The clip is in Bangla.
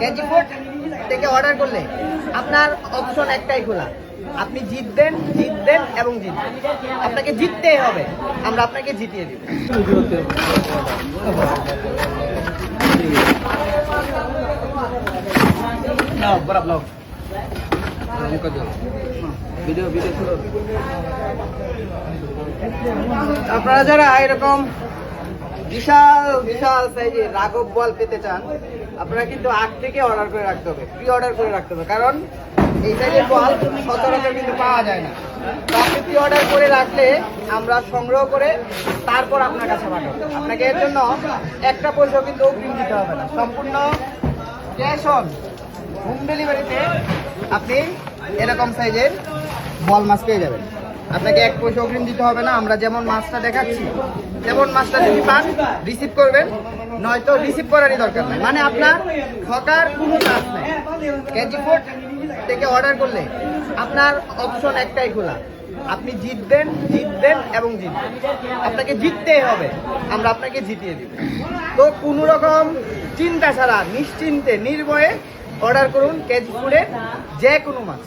কেজি ফুড থেকে অর্ডার করলে আপনার অপশন একটাই খোলা, আপনি জিতবেন জিতবেন এবং জিতবেন। আপনাকে জিততেই হবে, আমরা আপনাকে জিতিয়ে দিব। আপনারা যারা এরকম বিশাল বিশাল সাইজের রাঘব বল পেতে চান, আপনারা কিন্তু আগ থেকে অর্ডার করে রাখতে হবে, প্রি অর্ডার করে রাখতে হবে, কারণ এই সাইজের বল সচরাচর কিন্তু পাওয়া যায় না। তো আপনি প্রি অর্ডার করে রাখলে আমরা সংগ্রহ করে তারপর আপনার কাছে পাঠাবো। আপনাকে এর জন্য একটা পয়সাও কিন্তু অগ্রিম দিতে হবে না, সম্পূর্ণ ক্যাশ অন হোম ডেলিভারিতে আপনি এরকম সাইজের বল মাছ পেয়ে যাবেন। আপনাকে এক পয়সা অগ্রিম দিতে হবে না। আমরা যেমন মাছটা দেখাচ্ছি তেমন মাছটা যদি পান রিসিভ করবেন, নয়তো রিসিভ করারই দরকার নেই, মানে আপনার ঠকার কোনো চান্স নেই। কেজি ফুড থেকে অর্ডার করলে আপনার অপশন একটাই খোলা, আপনি জিতবেন জিতবেন এবং জিতবেন। আপনাকে জিততেই হবে, আমরা আপনাকে জিতিয়ে দিব। তো কোনো রকম চিন্তা ছাড়া নিশ্চিন্তে নির্ভয়ে অর্ডার করুন কেজি ফুডের যে কোনো মাছ।